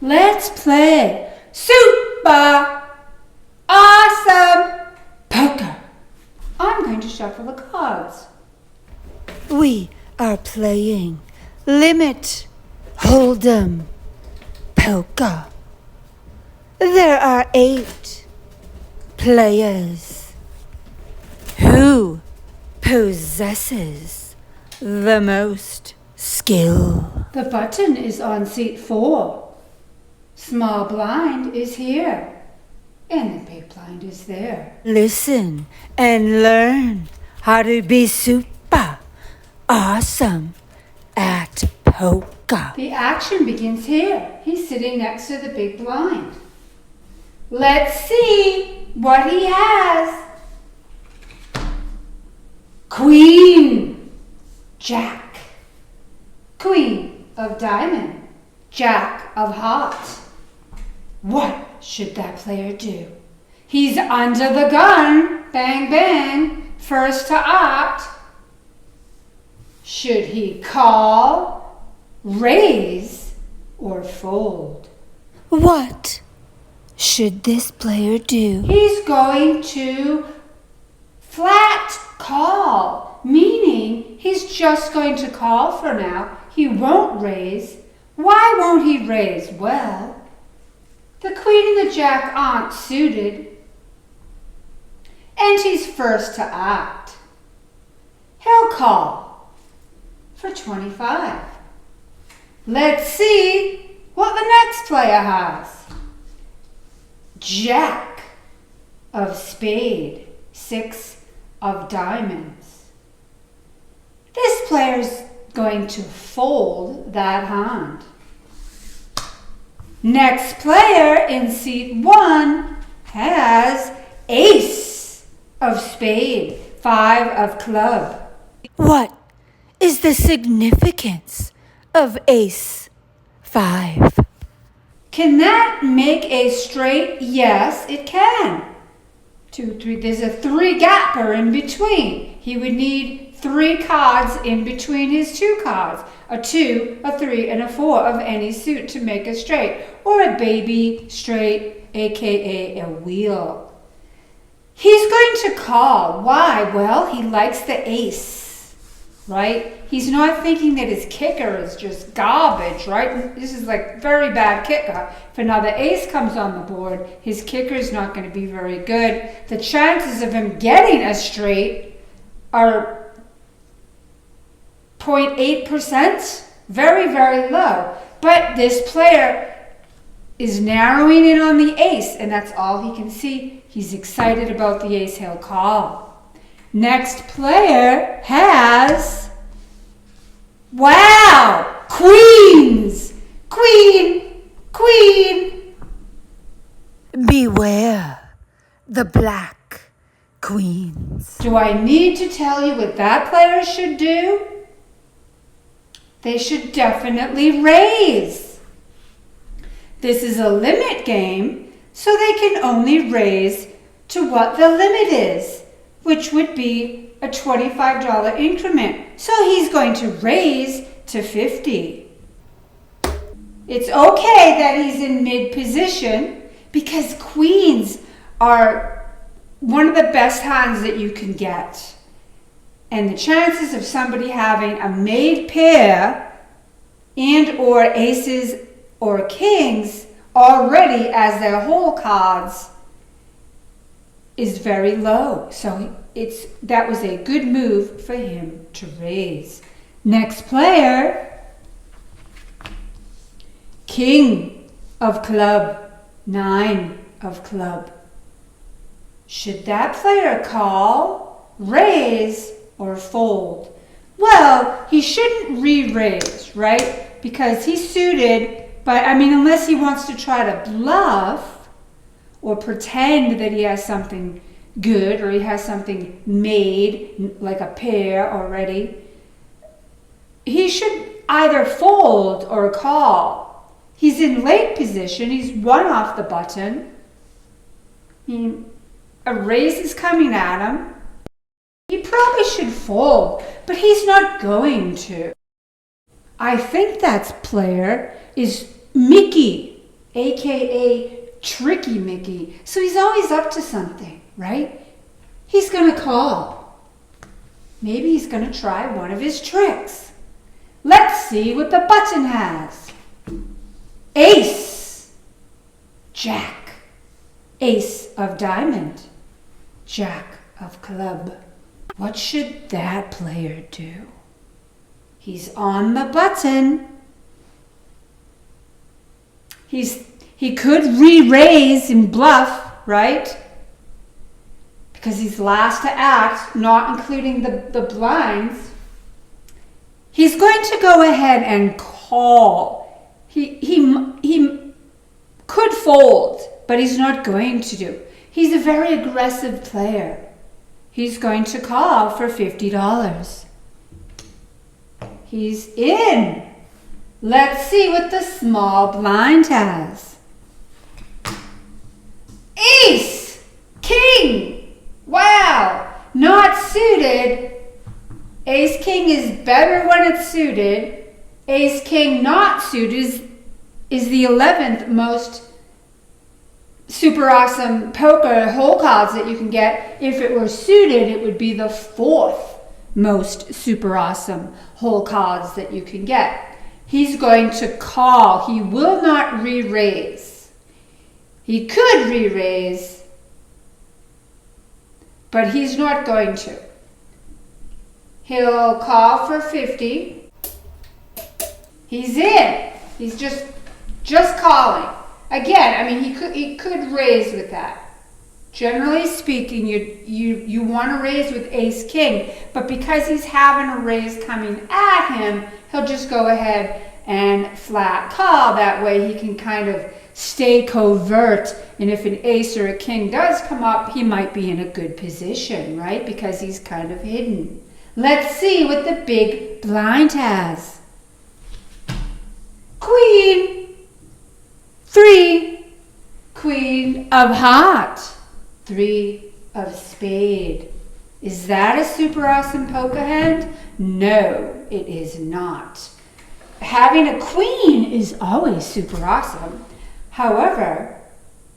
Let's play super awesome poker. I'm going to shuffle the cards. We are playing Limit HOLDEM poker. There are 8 players. Who possesses the most skill? The button is on seat 4. Small blind is here. And the big blind is there. Listen and learn how to be super awesome at poker. The action begins here. He's sitting next to the big blind. Let's see what he has. Queen, Jack, Queen of diamond, Jack of hearts. What should that player do? He's under the gun. Bang, bang. First to act. Should he call, raise, or fold? What should this player do? He's going to flat call, meaning he's just going to call for now. He won't raise. Why won't he raise? Well, the queen and the jack aren't suited, and he's first to act. He'll call for 25. Let's see what the next player has. Jack of spade, 6 of diamonds. This player's going to fold that hand. Next player in seat 1 has ace of spade, 5 of club. What is the significance of ace 5? Can that make a straight? Yes, it can. 2, 3, there's a 3 gapper in between. He would need 3 cards in between his 2 cards. A 2, a 3, and a 4 of any suit to make a straight. Or a baby straight, aka a wheel. He's going to call. Why? Well, he likes the ace, right? He's not thinking that his kicker is just garbage, right? This is like very bad kicker. If another ace comes on the board, his kicker is not going to be very good. The chances of him getting a straight are 0.8%, very, very low. But this player is narrowing in on the ace, and that's all he can see. He's excited about the ace. He'll call. Next player has, wow, queens. Queen, queen. Beware the black queens. Do I need to tell you what that player should do? They should definitely raise. This is a limit game, so they can only raise to what the limit is, which would be a $25 increment. So he's going to raise to 50. It's okay that he's in mid position because queens are one of the best hands that you can get. And the chances of somebody having a made pair and or aces or kings already as their whole cards is very low. So that was a good move for him to raise. Next player, king of club, 9 of club. Should that player call, raise, or fold? Well, he shouldn't re-raise, right? Because he's suited, but I mean, unless he wants to try to bluff or pretend that he has something good or he has something made, like a pair already, he should either fold or call. He's in late position. He's 1 off the button. A raise is coming at him. He probably should fold, but he's not going to. I think that player is Micky. aka Tricky Micky. So he's always up to something, right? He's going to call. Maybe he's going to try one of his tricks. Let's see what the button has. Ace, Jack, Ace of diamond, Jack of club. What should that player do? He's on the button. He could re-raise and bluff, right? Because he's last to act, not including the blinds. He's going to go ahead and call. He could fold, but he's not going to do. He's a very aggressive player. He's going to call for $50. He's in. Let's see what the small blind has. Ace, King. Wow, not suited. Ace King is better when it's suited. Ace King not suited is the 11th most super awesome poker hole cards that you can get. If it were suited, it would be the 4th most super awesome hole cards that you can get. He's going to call. He will not re-raise. He could re-raise, but he's not going to. He'll call for 50. He's in. He's just calling. Again, I mean, he could raise with that. Generally speaking, you want to raise with Ace King, but because he's having a raise coming at him, he'll just go ahead and flat call. That way he can kind of stay covert, and if an ace or a king does come up, he might be in a good position, right? Because he's kind of hidden. Let's see what the big blind has. Queen, 3, Queen of heart, 3 of spade. Is that a super awesome poker hand? No, it is not. Having a queen is always super awesome. However,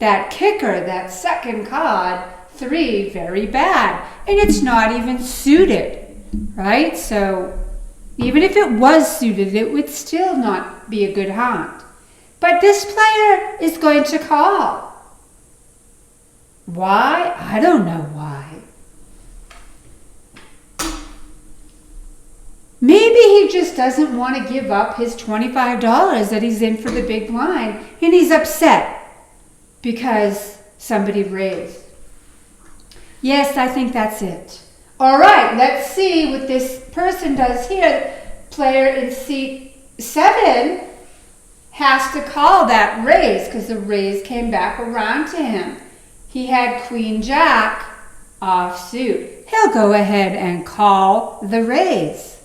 that kicker, that second card, 3, very bad. And it's not even suited, right? So even if it was suited, it would still not be a good hand. But this player is going to call. Why? I don't know why. Maybe he just doesn't want to give up his $25 that he's in for the big blind, and he's upset because somebody raised. Yes, I think that's it. All right, let's see what this person does here. Player in seat 7 has to call that raise because the raise came back around to him. He had Queen Jack offsuit. He'll go ahead and call the raise.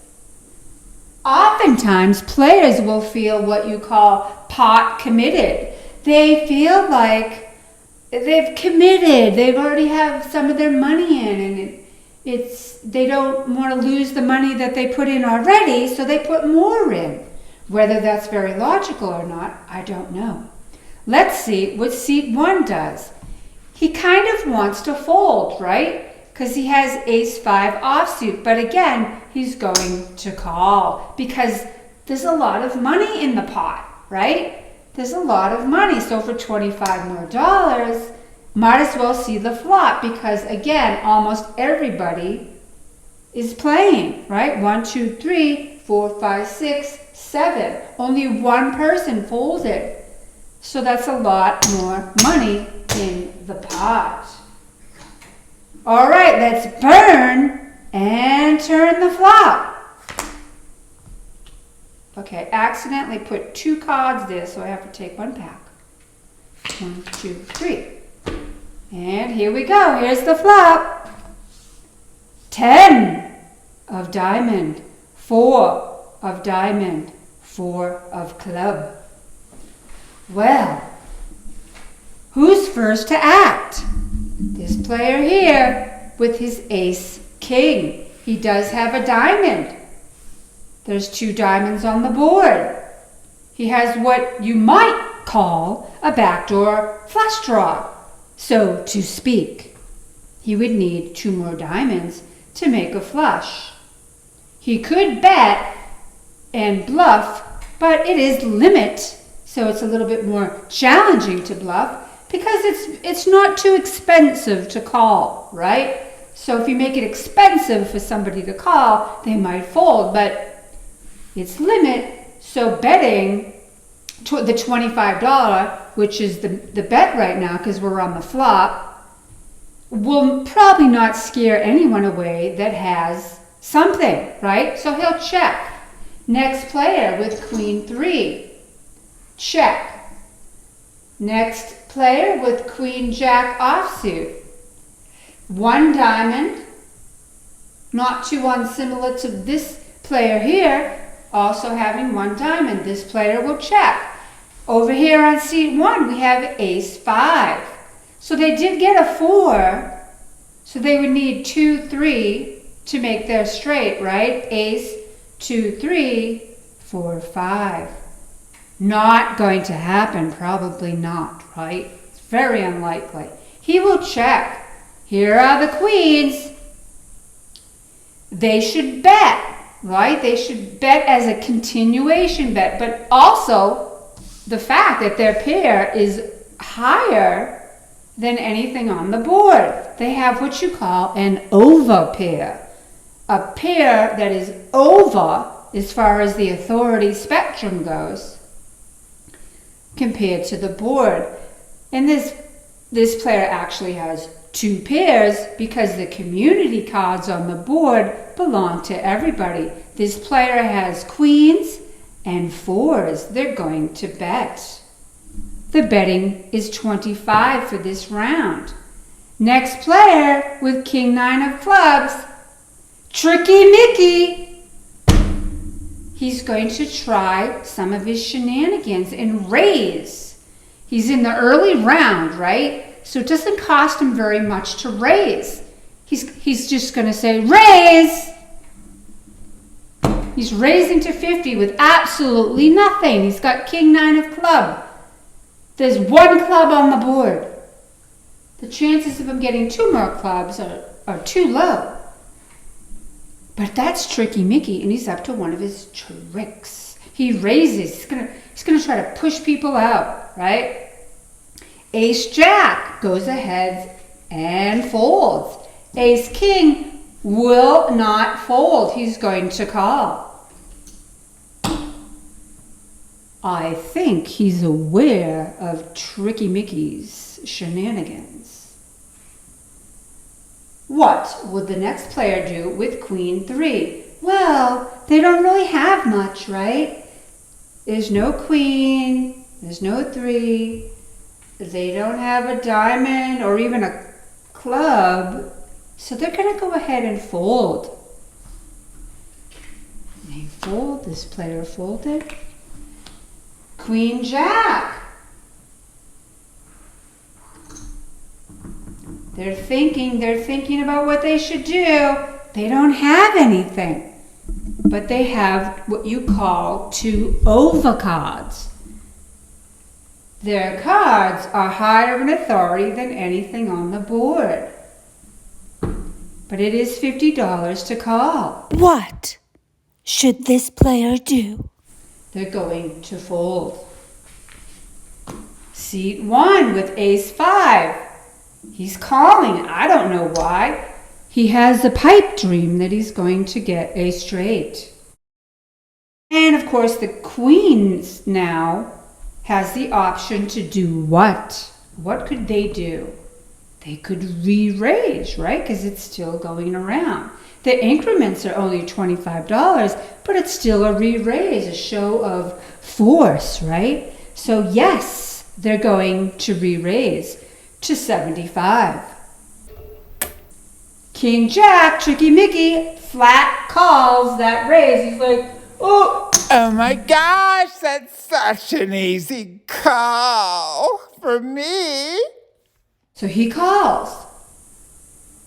Oftentimes, players will feel what you call pot committed. They feel like they've committed. They've already have some of their money in, and they don't want to lose the money that they put in already, so they put more in. Whether that's very logical or not, I don't know. Let's see what seat 1 does. He kind of wants to fold, right? Because he has ace-5 offsuit. But again, he's going to call because there's a lot of money in the pot, right? There's a lot of money. So for $25 more, might as well see the flop because, again, almost everybody is playing, right? 1, 2, 3, 4, 5, 6, 7. Only one person folded. So that's a lot more money in the pot. All right, let's burn and turn the flop. Okay, accidentally put 2 cards there, so I have to take 1 pack. 1, 2, 3. And here we go. Here's the flop. 10 of diamond, 4 of diamond, 4 of club. Well, who's first to act? This player here with his ace king. He does have a diamond. There's 2 diamonds on the board. He has what you might call a backdoor flush draw, so to speak. He would need 2 more diamonds to make a flush. He could bet and bluff, but it is limit, so it's a little bit more challenging to bluff because it's not too expensive to call, right? So if you make it expensive for somebody to call, they might fold, but it's limit, so betting the $25, which is the bet right now because we're on the flop, will probably not scare anyone away that has something, right? So he'll check. Next player with Queen 3, check. Next player with Queen Jack offsuit. 1 diamond, not too unsimilar to this player here, also having 1 diamond. This player will check. Over here on seat 1, we have ace 5. So they did get a 4, so they would need 2, 3 to make their straight, right? Ace, 2, 3, 4, 5. Not going to happen, probably not, right? It's very unlikely. He will check. Here are the queens. They should bet, right? They should bet as a continuation bet, but also the fact that their pair is higher than anything on the board. They have what you call an over pair. A pair that is over as far as the authority spectrum goes compared to the board. And this player actually has 2 pairs because the community cards on the board belong to everybody. This player has queens and 4s. They're going to bet. The betting is 25 for this round. Next player with King 9 of clubs, Tricky Micky. He's going to try some of his shenanigans and raise. He's in the early round, right? So it doesn't cost him very much to raise. He's just going to say, raise! He's raising to 50 with absolutely nothing. He's got King 9 of club. There's 1 club on the board. The chances of him getting 2 more clubs are too low. But that's Tricky Micky, and he's up to one of his tricks. He raises. He's gonna try to push people out, right? Ace Jack goes ahead and folds. Ace King will not fold. He's going to call. I think he's aware of Tricky Micky's shenanigans. What would the next player do with Queen 3? Well, they don't really have much, right? There's no queen, there's no 3, they don't have a diamond or even a club, so they're going to go ahead and fold. They fold, this player folded. Queen Jack. They're thinking about what they should do. They don't have anything, but they have what you call 2 overcards. Their cards are higher in authority than anything on the board. But it is $50 to call. What should this player do? They're going to fold. Seat 1 with ace 5. He's calling. I don't know why. He has a pipe dream that he's going to get a straight. And of course the queens now has the option to do what? What could they do? They could re-raise, right? Because it's still going around. The increments are only $25, but it's still a re-raise, a show of force, right? So yes, they're going to re-raise to 75. King Jack, Tricky Micky, flat calls that raise. He's like, oh. Oh my gosh, that's such an easy call for me. So he calls.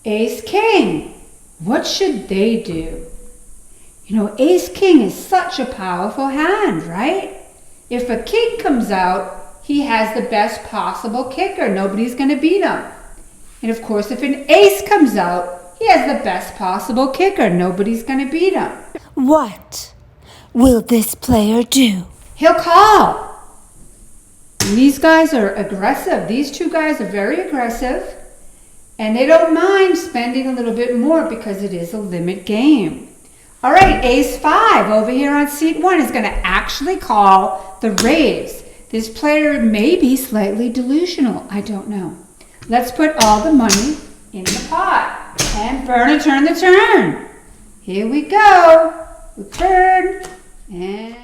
Ace King. What should they do? You know, Ace King is such a powerful hand, right? If a king comes out, he has the best possible kicker. Nobody's going to beat him. And of course, if an ace comes out, he has the best possible kicker. Nobody's going to beat him. What will this player do? He'll call. And these guys are aggressive. These two guys are very aggressive. And they don't mind spending a little bit more because it is a limit game. All right, ace 5 over here on seat 1 is going to actually call the raise. This player may be slightly delusional. I don't know. Let's put all the money in the pot. And burn and turn the turn. Here we go. We burn and